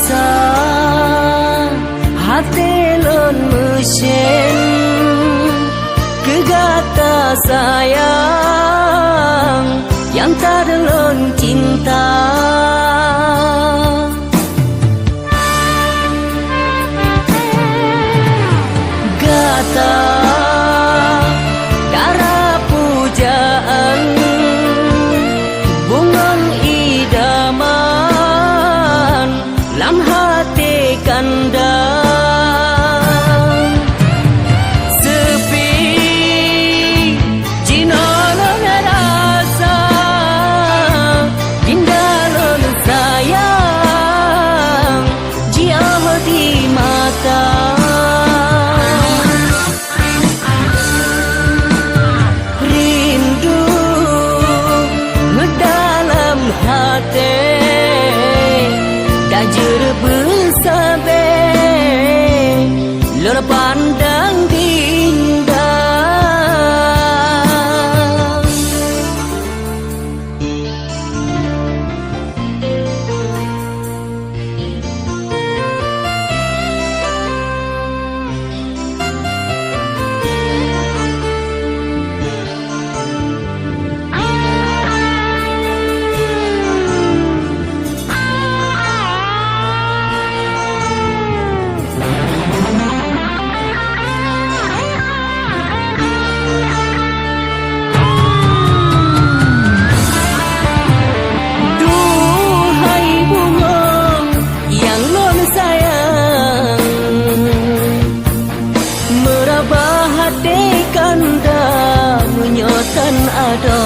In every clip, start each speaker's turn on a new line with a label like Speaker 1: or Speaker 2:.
Speaker 1: rasa hati lon mesin kegata sayang yang tak lon cinta. Gata darah pujaan bungan idaman lam hati kanda. Sepi jinolon rasa indalon sayang jiah di mata. Dajer bersabe lor pandang dinda. Menyotan ada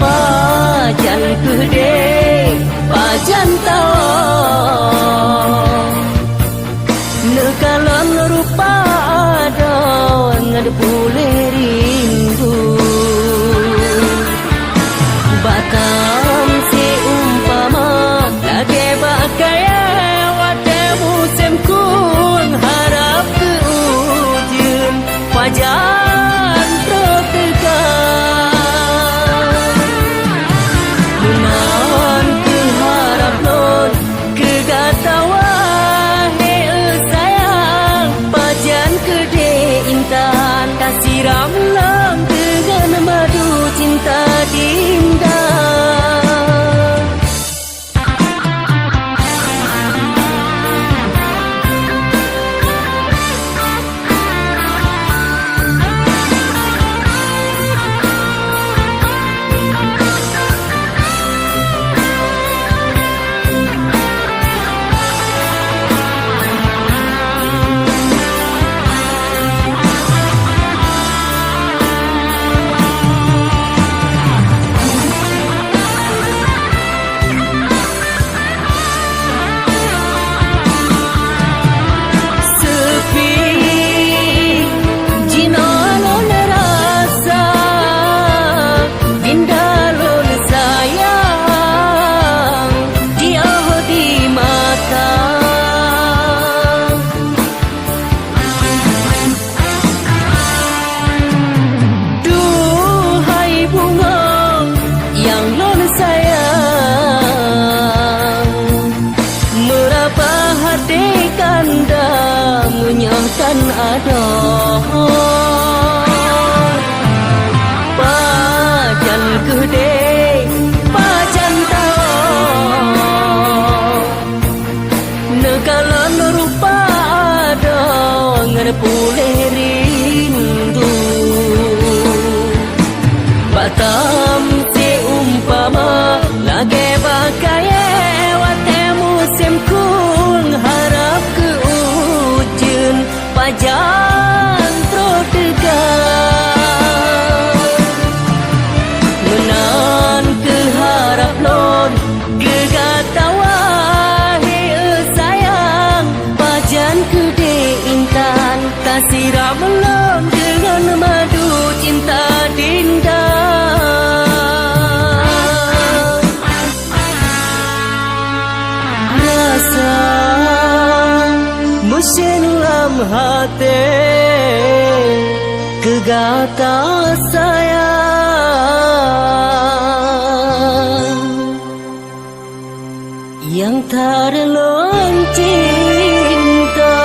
Speaker 1: pajan gede pajan tau nekalon rupa ada ngad boleh rindu. Batam si umpama lagi bakaya wate musim kun harap ke ujung pajan tertekan. Menawan ke harap non ke gatawa sayang pajan gede intan kasih ramlang dengan madu cinta dinda. Menyotan ada pajan gede pajan tau nekalon rupa ada ngad boleh rindu. Batam si umpama lagi bakaya wate musim kun harap ke pajan tertekan. Menan ke harap lon gegatawa sayang pajan gede intan kasih ramlon dengan madu cinta dinda. Rasa mesin lam hati kegata sayang sebentar lon cinta.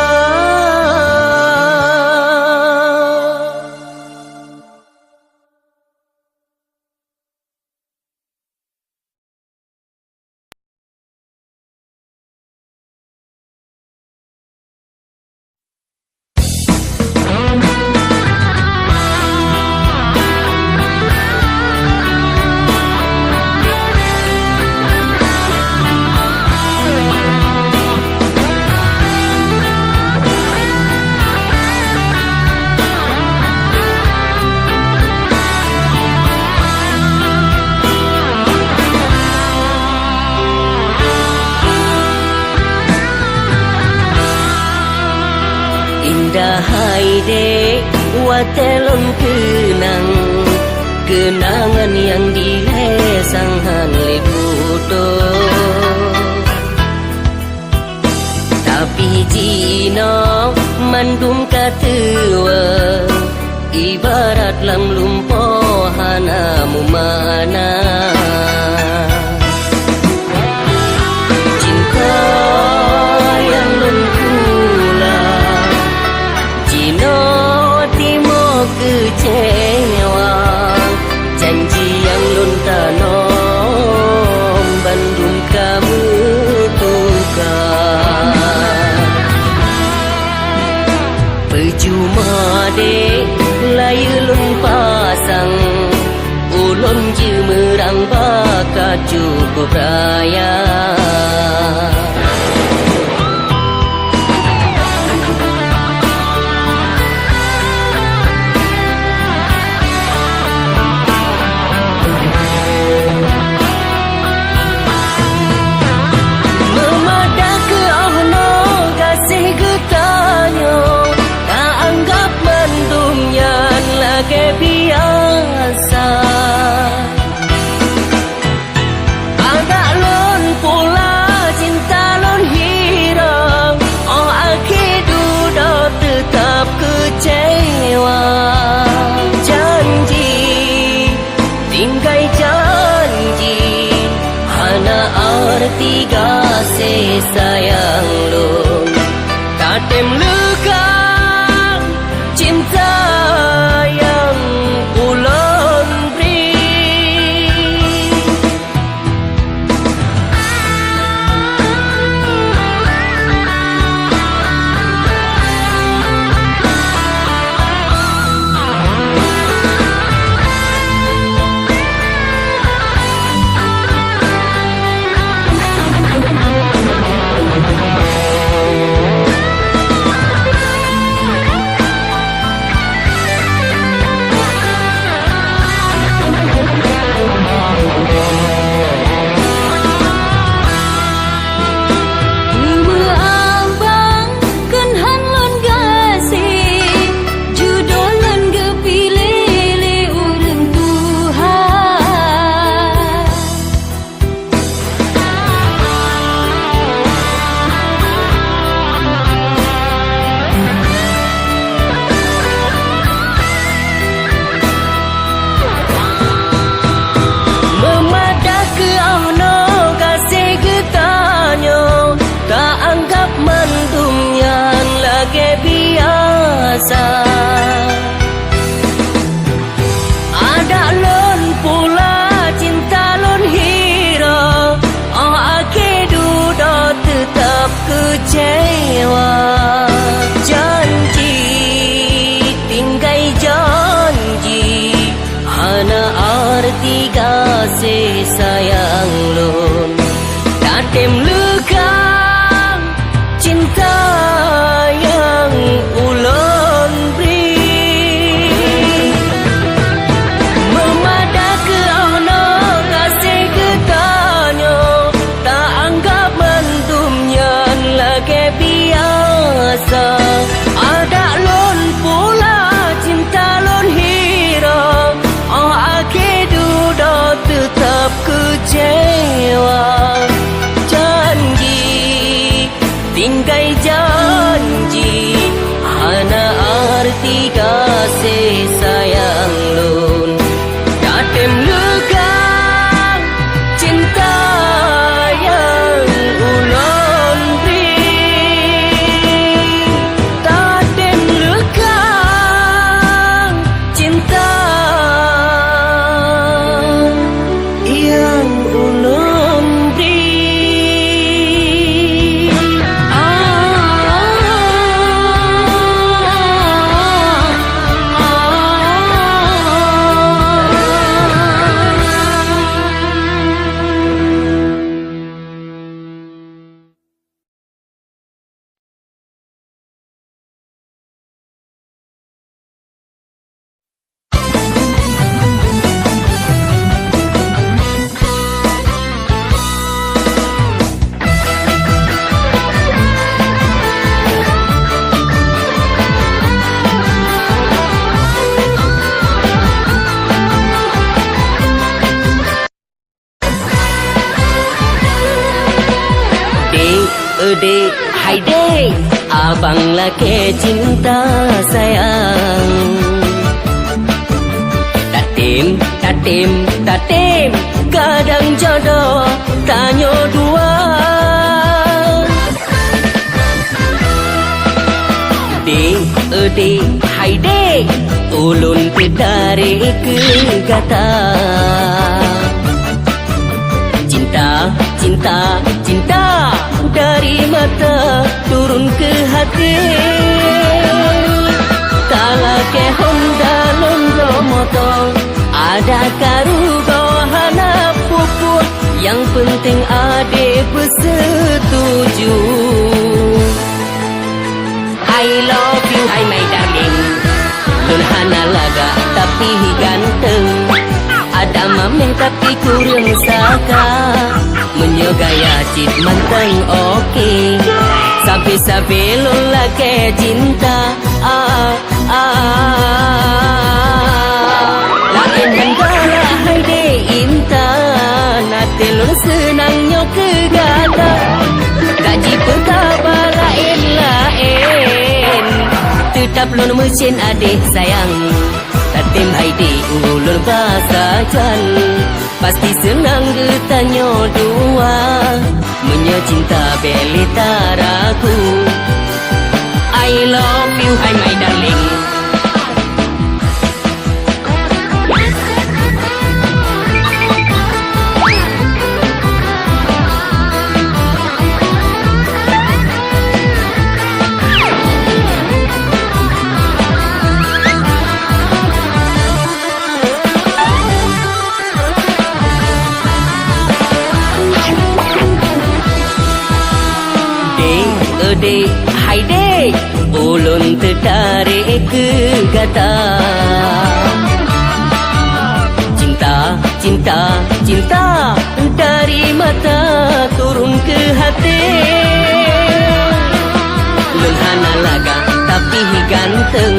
Speaker 1: Dahai dek watelon kenangan yang dilesanghan lebuto. Tapi jino mandum katua ibarat lam lumpo hanamu mana. Cinta yang lengkula Jino timo kecewa, janji yang luntanom bandung kamu tukar. Percuma dek layu lun pasang, ulun je merang bakat cukup raya. Biasa agak lon pula cinta lon hirang. Oh aku dah tetap kecewa. Janji tinggal janji, hana arti kasih sayang lon. Katem luka cinta yang ulun beri. Ada lon pula cinta lon hira. Oh aku dah tetap kecewa. Janji tinggal janji, hana arti kasih sayang lon. Tatem luka cinta yang ulun beri. Memadah ke ono kasih ketanya, tak anggap mendumnya lagi biasa. Ada lon pula cinta lon hira. Oh aku dah tetap kecewa. dek, hai dek, abang laki cinta sayang. Tatim, kadang jodoh tanya dua. Dek, hai dek, ulun tertarik ke kata. Cinta dari mata turun ke hati. Kala ke Honda londo motong, ada karugo hana pupuk. Yang penting adik bersetuju. I love you, hai my darling. Lun hana laga tapi ganteng. Ada mameh tapi kurang saka. Menyogaya cip manteng oke. Sabi-sabi lun laki cinta. Lain hanggala hai de inta. Nate lun senang nyok kegata. Gaji pertaba lain. Tetap lun mesin adik sayang. Tatim hai de ulun basajan. Pasti senang bertanya dua. Menyecinta belitaraku. I love you, hai my darling. Dek, hai dek, ulun tertarik ke kata. Cinta dari mata turun ke hati. Lun hana laga tapi ganteng.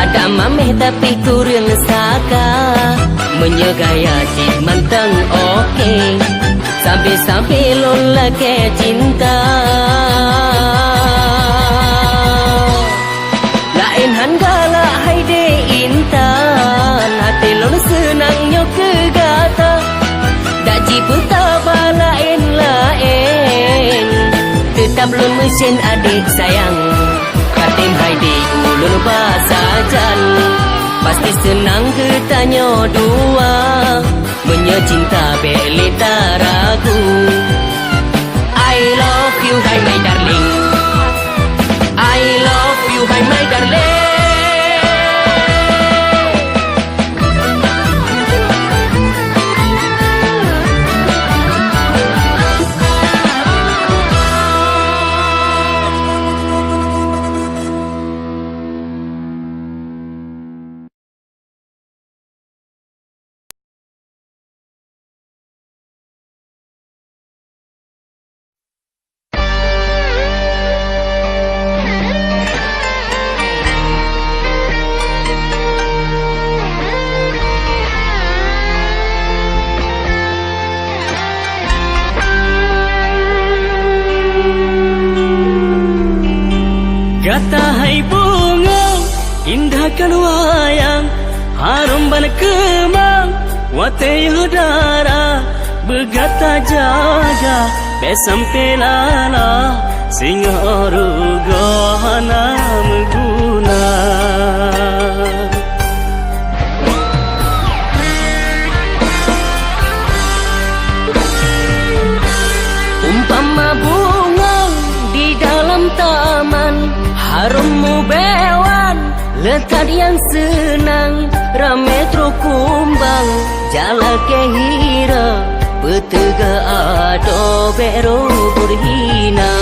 Speaker 1: Ada mameh tapi kurang saka. Menyegaya cip manteng oke. Sampai lun laki cinta. Lain hanggala hai de intan. Hati lun senang nyok kegata. Gaji pertaba lain. Tetap lun mesin adik sayang. Katim hai de ulun basajan. Pasti senang ketanya dua. Menyecinta belitaraku. I love you, hai my darling. I love you, hai my darling. Kata hai bunga, indahkan wayang, harum bana kemang, wate udara, begata jaga, besam pelala, singa rugo hana meguna. Umpama bunga di dalam taman, harummu bewan, lekat yang senang, rame tro kumbang, jala kehira, petega ado bero berhina.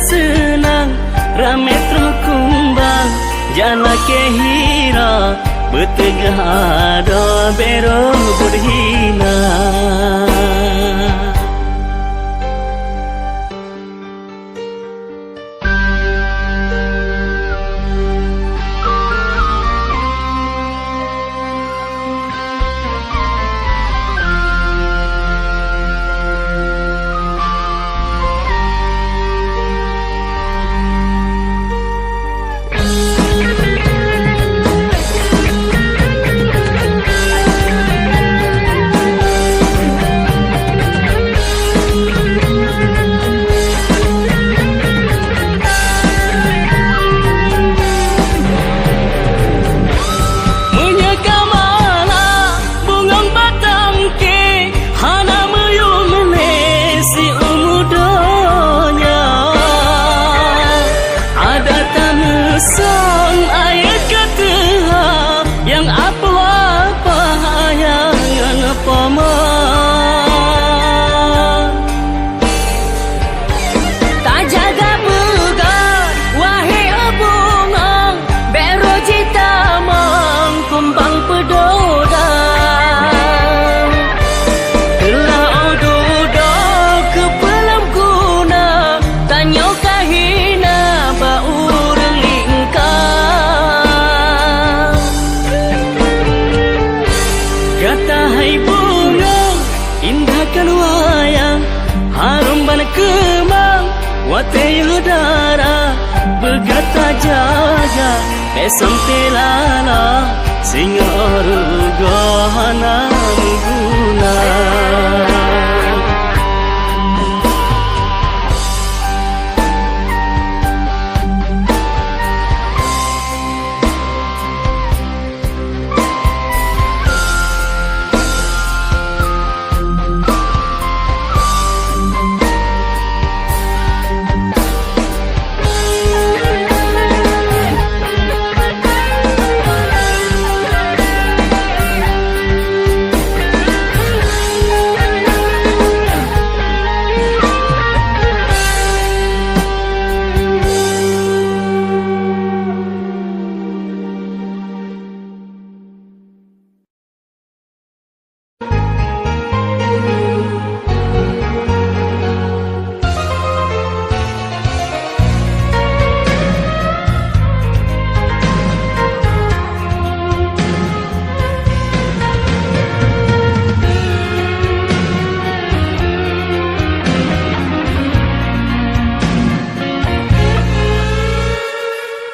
Speaker 1: senang rame terkumbang jana kehira betegah ada bero berhina. Sang ayat kata yang apa-apa yang paman tak jaga pegang wahai bunga bero cita mang kumbang pedodang telah ododo ke pelam guna tanya kahina bau wayang harum ban kemang wate udara begata jaga esam telala singa rugana guna.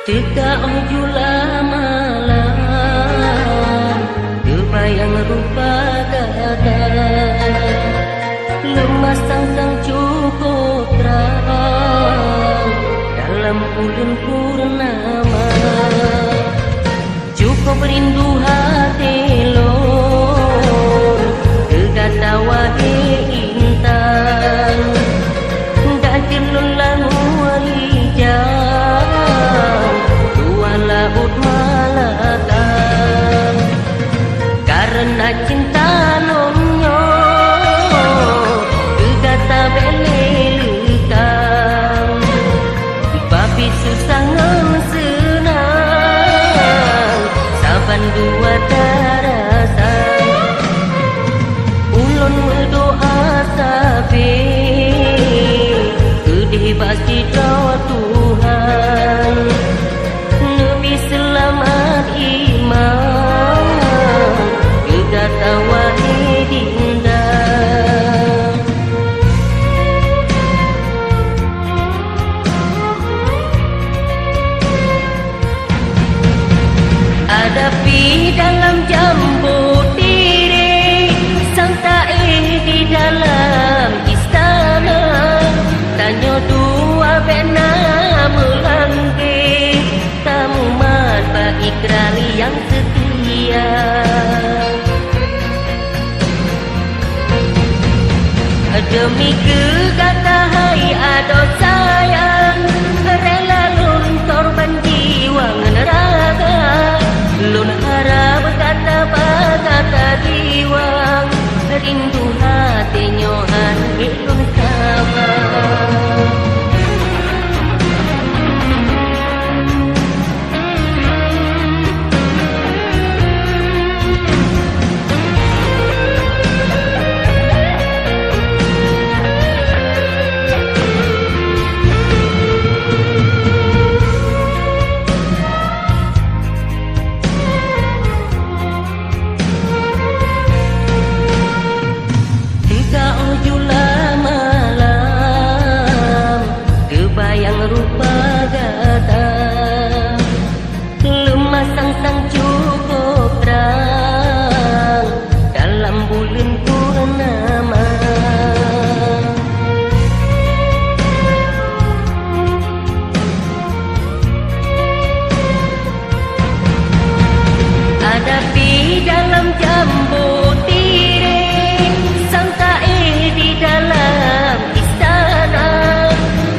Speaker 1: Teka ujula malam terbayang rupa gada lemas sang cukup terang dalam bulan purnama cukup rindu hati lor kegata wahai intan dan jenulang warijah laut Malaka karena cinta nonyo kegata belelekang babi susah senang saban dua tarasan ulun berdoa sabe kedih pasti doa Tuhan selamat iman kegata wahai dinda hadapi dalam jambu diri sang tae di dalam istana tanya dua bena melangge tamu ikrar yang setia demi kegata hai ado sayang rela luntur banjiwa neraga lun harap kata bagata diwang rindu hati nyohan ilun sama sang-sang cukup terang dalam bulan purnama. Hadapi dalam jambu tirai, sang tae di dalam istana,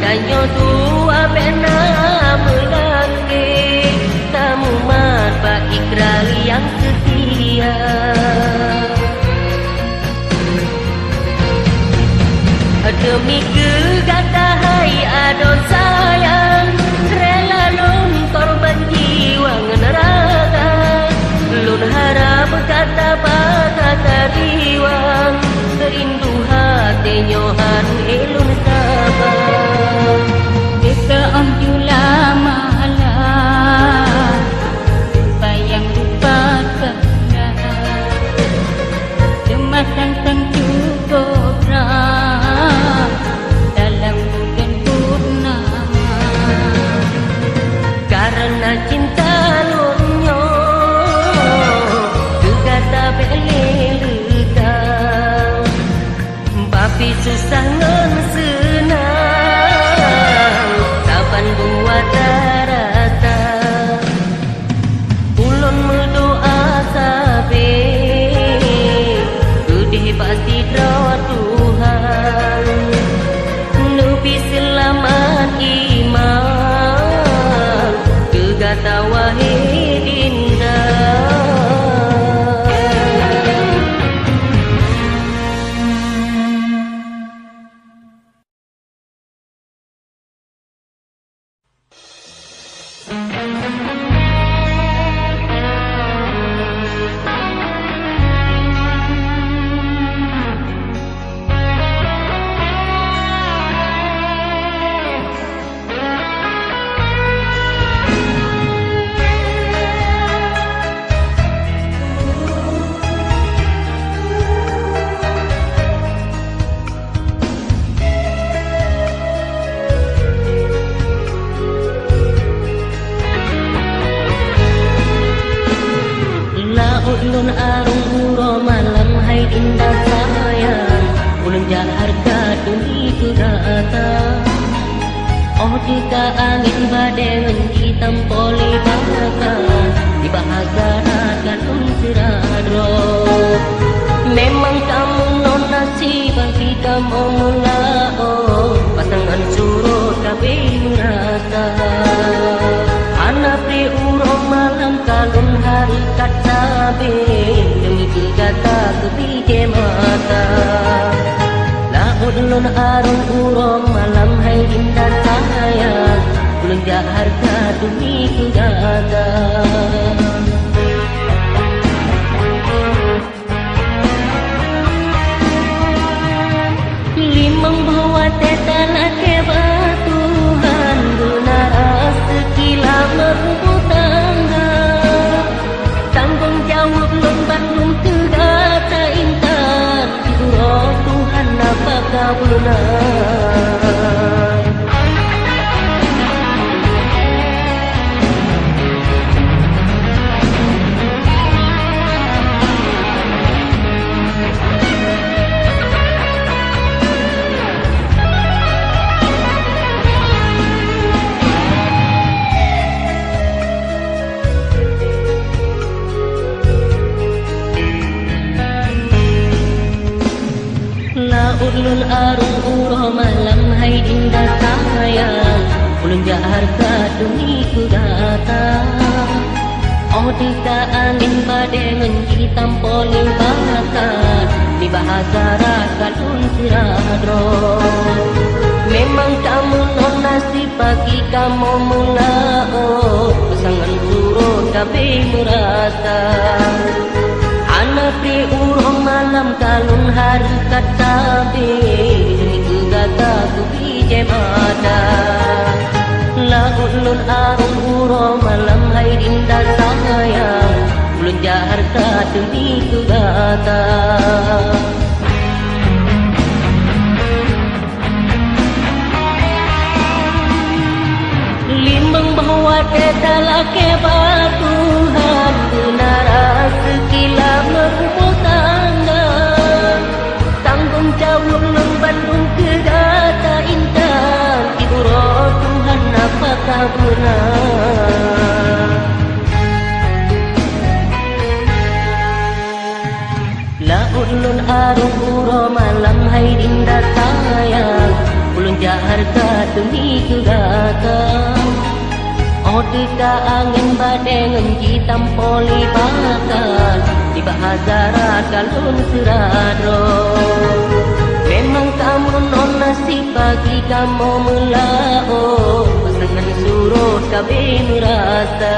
Speaker 1: danyo dua bena melangge, tamu marba ikrar yang setia. Demi kegatahai adon sayang, rela lun korban jiwa ngeneraga, lun harap kata bata tariwang, rindu hati nyohan elun sabar.
Speaker 2: Deka om lama lah, bayang lupa kena, demas sang cukup terang dalam bulan purnama.
Speaker 1: Karena cinta lunyo kegata belelekang, bapi susah ngen senang, saban buat rasa. Ulun berdoa sabe, gede pasti doa Tuhan, nubi selamat iman, kegata wahid indah. Ulun arung uro malam hai indah sayang, ulun jahar kaduni kegata. Oh jika angin badai hitam poli bahkan, di bahagia kadun siradro. Memang kamu non nasib bagi kamu mulao, pasangan surut kabeh merasa. Anak pri urong malam kalun hari kat sabe, demi kegata kebije mata. Laut lun arung urong malam hai indah sayang, ulun jahar kaduni kegata. Limang bawa tetala kebatuhan, gunaras sekilang merubut tangga. Tanggung jawab lombat lum kegata intan, diurut Tuhan apakah benar. Ulun arung uro malam hai indah sayang, ulun jahar kaduni kegata. Oh jika angin badai hitam poli bahkan, di bahasa rakadun siradro. Memang kamu non nasib bagi kamu mulao, pasangan surut kabeh merasa. Anak pri urong malam kalun hari katabe, demi kegata kubije mata. Laut lun arung urong malam hai indah sayang, ulun jahar kaduni kegata. Limbang bahwa tetala ke batu, ulun arung uro malam hai dinda sayang ulun jaharta demi kegatang Odeka angin badengan hitam poli bakal di bahazara kalun seradro memang kamu non nasi pagi kamu melao pasangan surut kabe merasa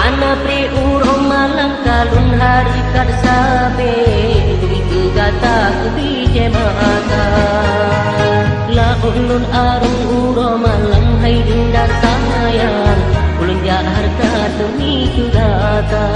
Speaker 1: Ana pre urong malang kalun hari karsabe Dui kegata kebije mata La ulun arung uro malang hai indah sayang Ulun jaharta demi kegata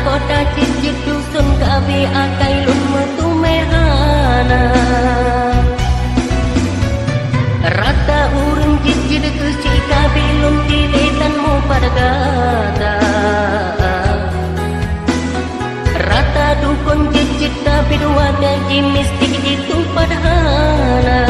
Speaker 1: Kota cicit dusun kabe akai lun metu mehana Rata urun cicit kesi kabe lun tiletan mu pada gata Rata dukun cicit kabe dua gaji mistik itu pada hana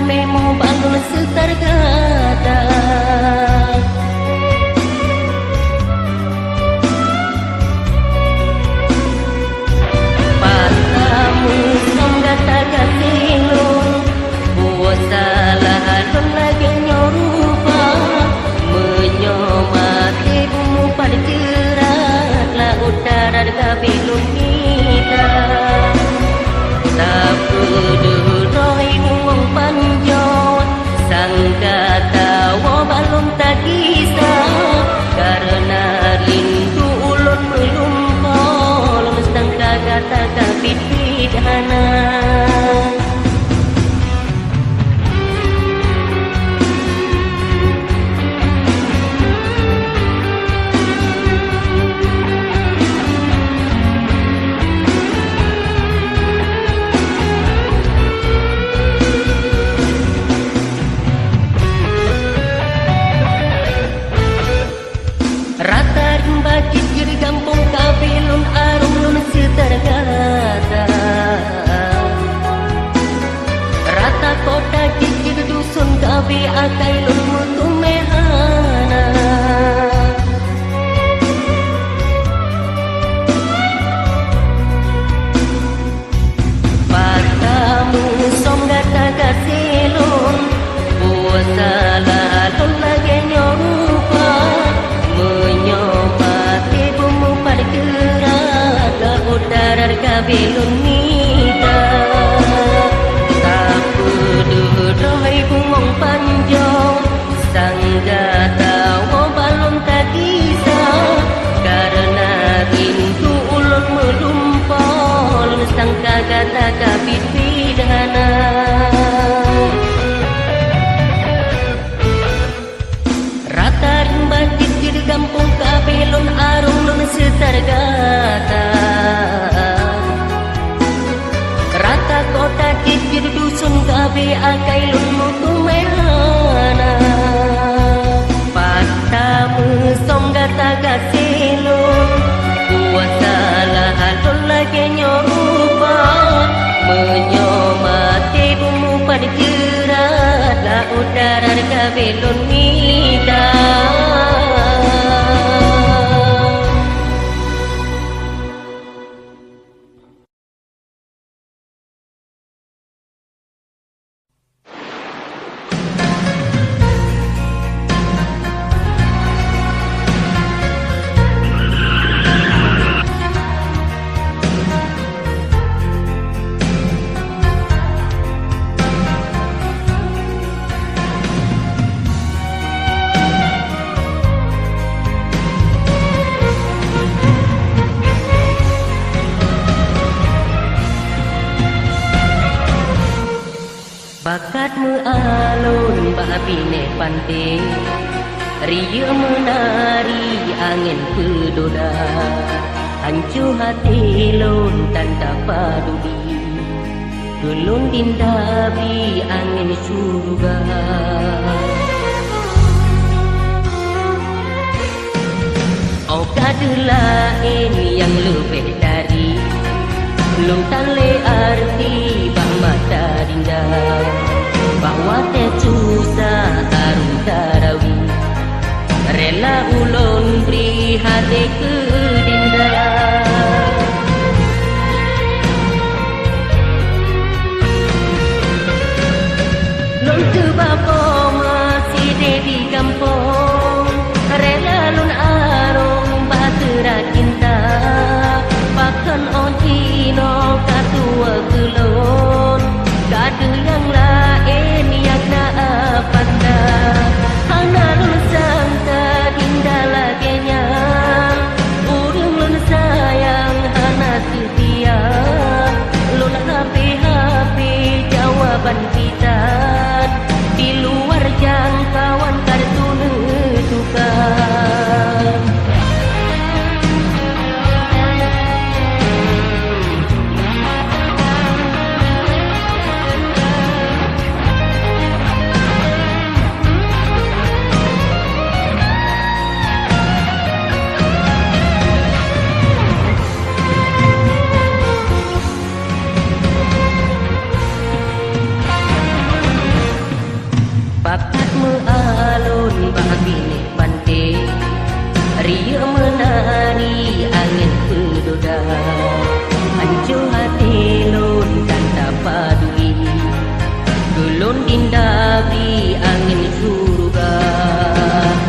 Speaker 1: Memo bangun setar gata Patamu som gata gatilung Buasalah don lagi nyorupa Menyomati bumu pada jerat La utara gabilung kita Tak peduli rohi muang panjang Sang kata wa balum tak kisah Karena rindu ulun melumpol Mestang kata kapit bidhana Kampung kabilun arum lun setergata Rata kota kicir dusun kabe akai lun mutu mehana Patamu som gata gasilun Buasalah lun lagi nyorupa Menyomati bumu pada gerak Udara kabilun nita Tak peduli rohai bumong panjang Sang gata wa balum tak kisah Karena rindu ulun melumpol Sang kagata kabit bidhana Rata rimba cicir kampung kabilun arung lun setar gata Rata kota cicir dusun kabe akai lun mutu mehana Patamu som gata gasilun Kuasalah lun lagi nyorupa Menyomati bumu pada darar kabelon nida. Bakatmu alun babine pante, riya menari angin pedoda, hancu hati lon tanda paduli, gelun dindabi angin surga. Oh kadulah ini yang lebih dari luntan le arti bang mata dinda, bahwa tecusa arun tarawi, rela ulon beri hati ke dinda. Lon ke bapa masih di kampung, rela lon arung batera cinta, bahkan ontino katua kelon, kadu yang lain yang nak pandang, hana lun sangka dinda lagenya, urung lun sayang hana setia, lun hape-hape jawaban kita, di luar jangkauan kartu tukar. Bakatmu alun babine pante, riya menari angin pedoda, hancu hati lon tanda paduli, gelon dindabi angin surga.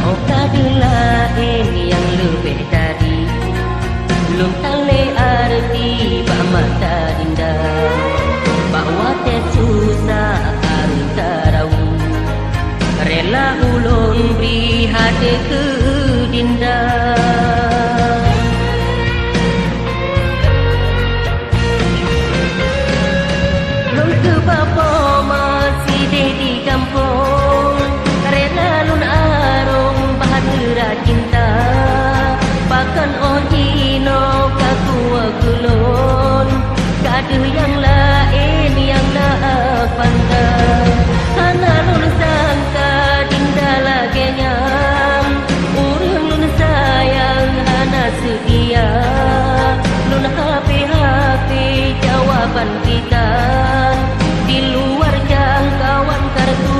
Speaker 1: Oh kadulah ini yang lebih dari luntan le arti bak mata dinda, bahwa tesusah arun tarawi, rela ulun beri hati ke dinda. Lun ke bapa masih di kampung, rela lun arung bahtera cinta, bahkan ontino kakua kulon, kadu yang lain yang nak pandang, hana lun sangka dinda lagenya, urung lun sayang hana setia, lun hape-hape jawaban kita, di luar jangkauan kartu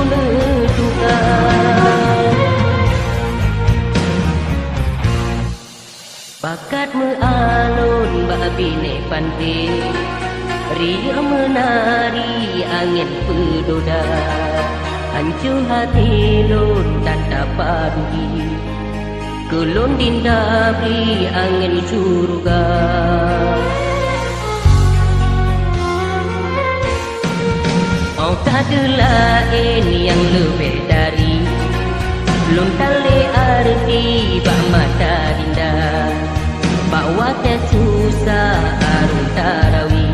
Speaker 1: tukar. Bakatmu alun babine pante, riya menari angin pedoda, hancu hati lon tanda paduli, gelon dinda beri angin surga. Oh kadulah ini yang lebih dari luntan le arti bak mata dinda, bahwa tesusah arun tarawi,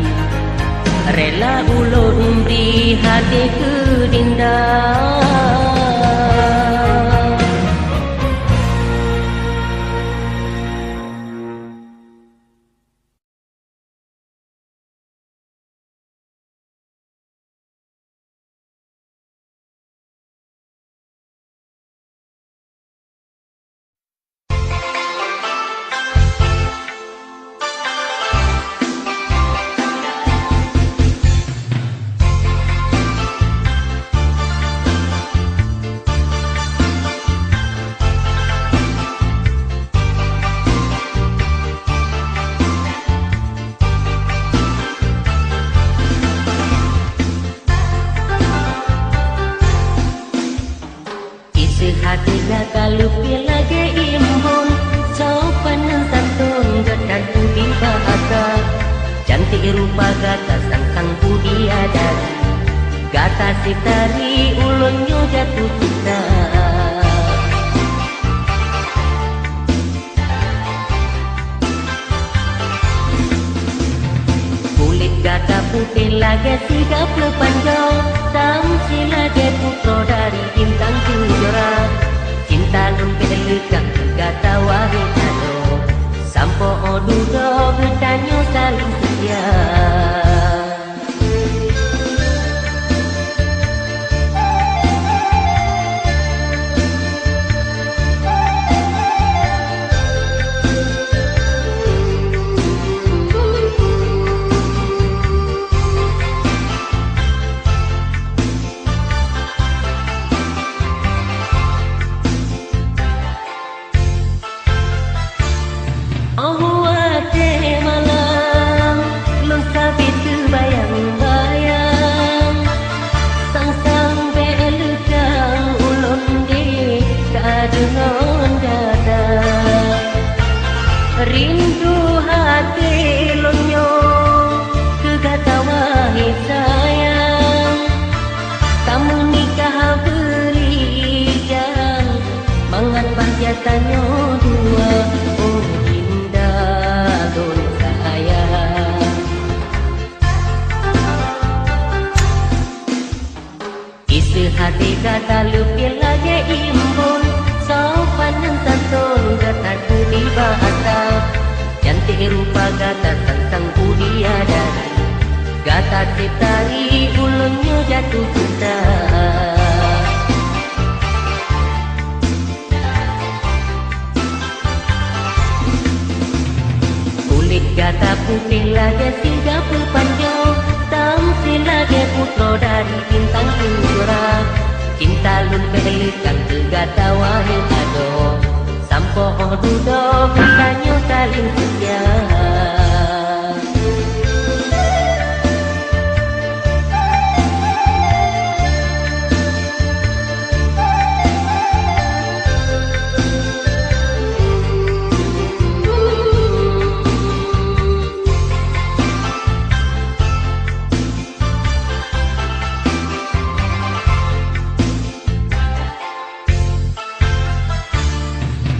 Speaker 1: rela ulun beri hati ke dinda. kata lupi lagi imbun sopan dan santun dekat budi bahasa cantik rupa gata sangkang budi adari gata sitari ulunnya jatuh cinta kulit gata putih lagi sigap lepanjau tamsi lagi putro dari bintang kejora cinta lumpir lekang gata wahidano sampo odudo bertanyo saling setia rindu hati lonyo kegata wahai sayang kamu nikah berijang mangat bahagiatanyo dua oh indah don sayang isi hati kata lupil lagi imbun sopan dan santun gata budi bahasa cantik rupa gata santang budi adari gata sitari ulunnya jatuh cinta kulit gata putih lagi sigap panjau tamsi lagi putro dari bintang kejora cinta lun pelekang kegata wahai ado sampo odudo bertanyo saling setia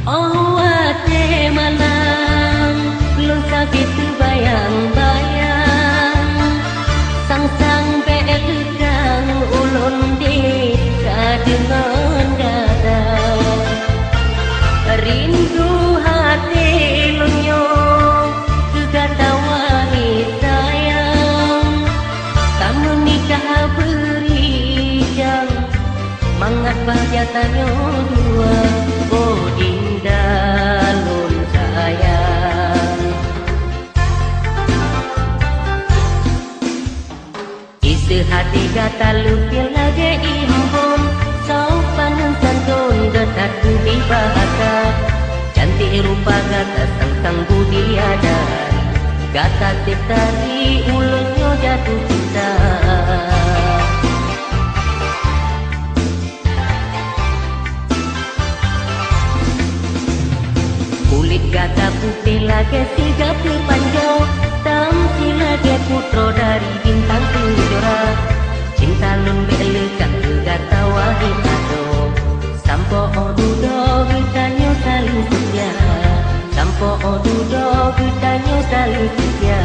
Speaker 1: oh ate malam belum sakit bayang-bayang sang-sang beekang ulun di kadengan dada rindu hati lunyo kegata wahai sayang kamu nikah berijang mangat bahagiatanyo dua oh dinda lun sayang isi hati gata lupil lagi imbun sopan dan santun dekat budi bahasa cantik rupa gata sangkang budi adari gata sitari ulunnya jatuh cinta kulit gata putih lagi sigap panjau tamsi lagi putro dari bintang kejora cinta lun belekang kegata wahai ado sampo odudo bertanyo saling setia sampo odudo bertanyo saling setia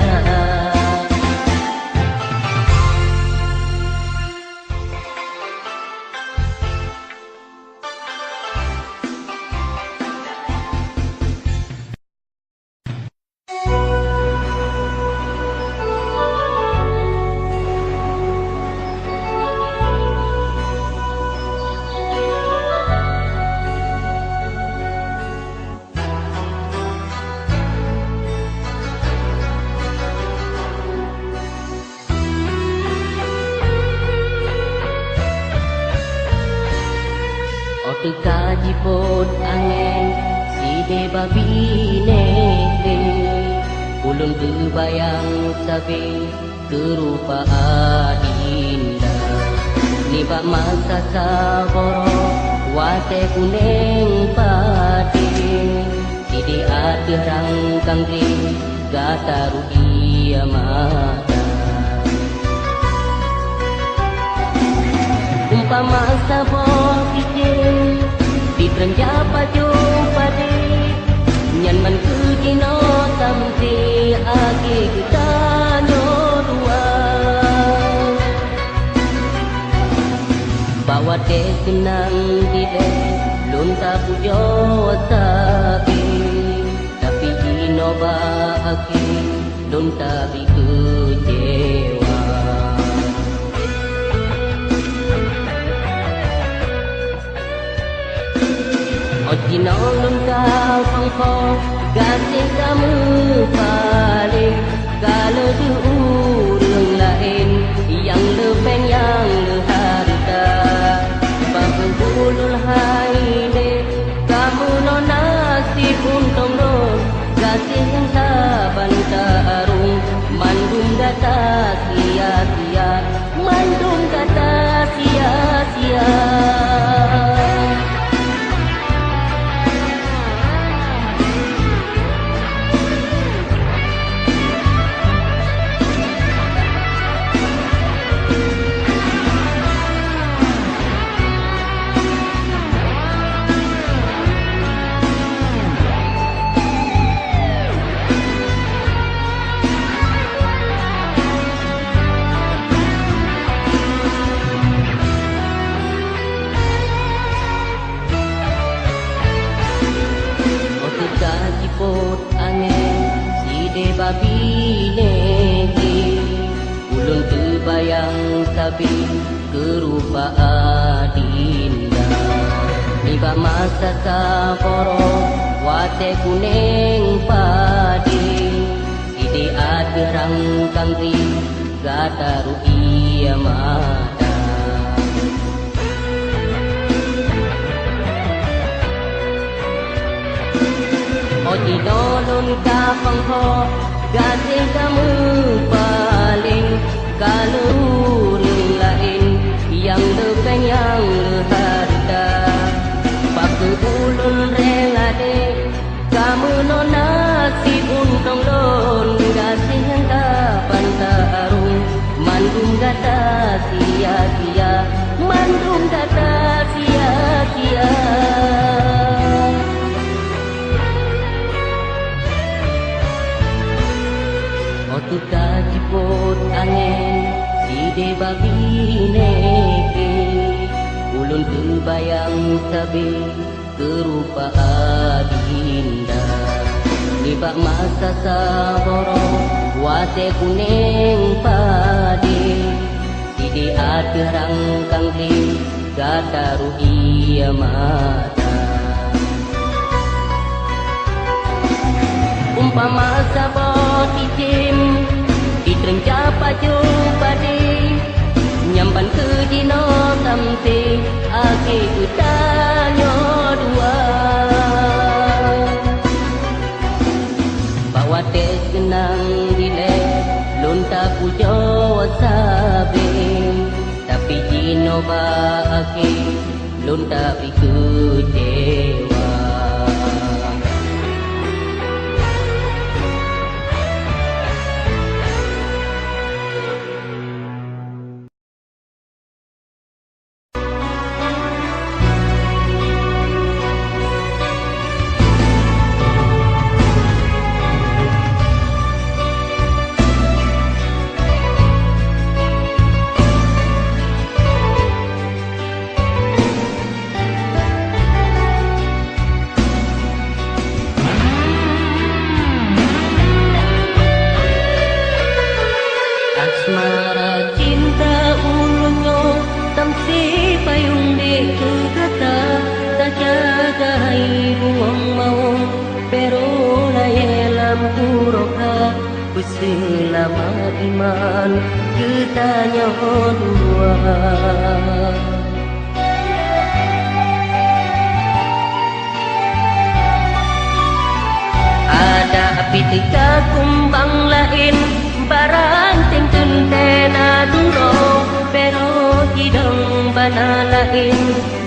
Speaker 1: Tekajipot angin side babi neke ulun kebayang sabe kerupa indah nibak masa saboro wate kuneng padi Sidi ada rangkang di gata rugia mata Umpama sabon kicin di terenjapa jumpa di Nyan ku kino tamti agi kita dua Bawa dek senang dile lunta pujo sabi Tapi ino ba aki lunta bi kecewa Ojino lunta pangko Kasih kamu paling Kalau diurung lain Yang lepeng yang leharta Babu bulul haile Kamu no nasib untung non Kasih yang saban tarung Mandum kata sia-sia Mandum kata sia-sia Jipot angin side babi neki ulun terbayang sabi kerupa adinda niba masa saboro wate kuneng padi side ada rangkang di gata ruia mata Oji dolun kapang ho Gasing kamu paling Kalau ring lain Yang lepeng yang leharta Paku ulun relade Kamu no nasib untung don Gasing yang kapan tarung Mandum kata sia-sia Mandum kata sia-sia Otuka jipot angin side babi neki ulun terbayang sabi kerupa adinda nibak masa saboro wate kuneng padi side ada rangkang di gata ruia mata Umpama sabot icim Diterenjapa jumpa di Nyamban ke dino tamti Agi kutanyo dua Bawa tes genang dile Lunta pujo sabi Tapi dino ba aki Lunta bi kecewa Selamat iman ketanya dua Ada api tiga kumbang lain Barang tingkun tena duro Pero hidang bana lain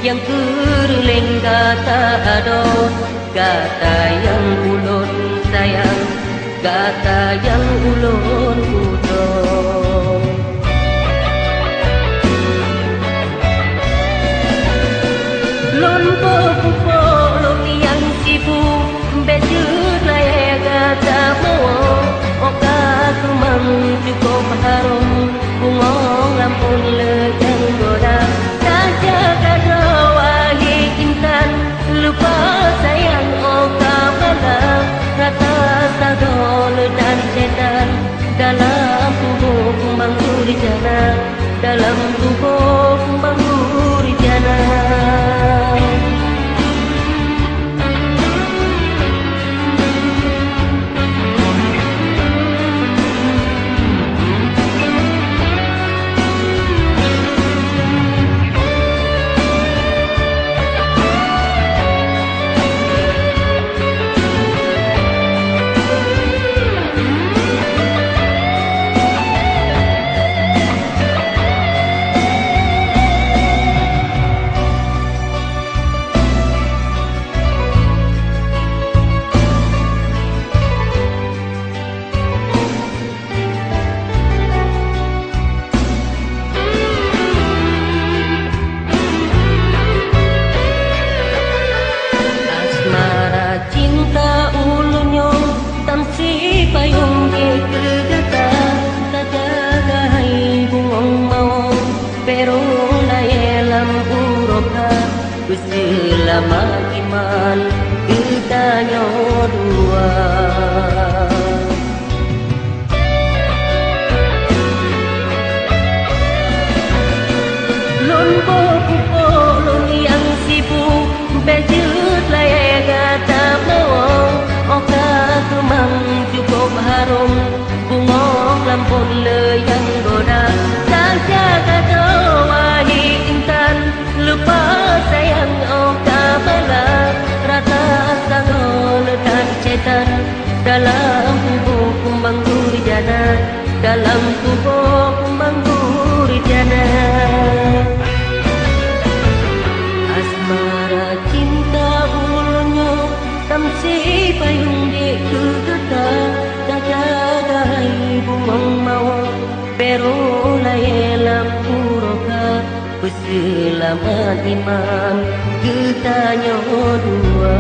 Speaker 1: yang kerleng kata adon, kata yang ulun sayang, kata yang ulun udon. Lon po lon yang sibuk bejut laya kata mau, oka kumang cukup harum, bungong lampun lejang goda. Tak jaga doahi intan, lupa sayang oka malam, rata sadol dan setan, dalam tubuh kumbang durjana, dalam tubuh kumbang durjana. Payung kergata, kata hai bungong mau, pero layelam uroka, selama iman kita dua. Lon po lon yang sibuk bejut laye kata mau, oka kumang cukup harum, bungong lampun leyang goda. Tak jaga doahi intan, lupa sayang oka bala, rata sanggol dan cetan, dalam tubuh kumbang durjana, dalam tubuh kumbang durjana. Asmara cinta ulunyo, tamsi payung di kegeta, tak jaga hai bungong mau, pero layelam uroka, selamat iman kita dua.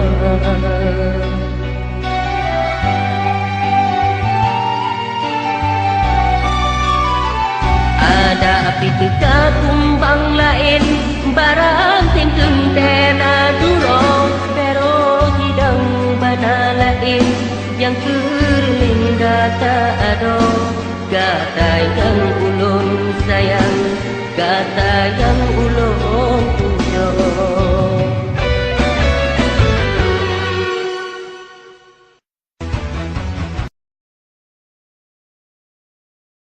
Speaker 1: Ada api dekat kumbang lain bara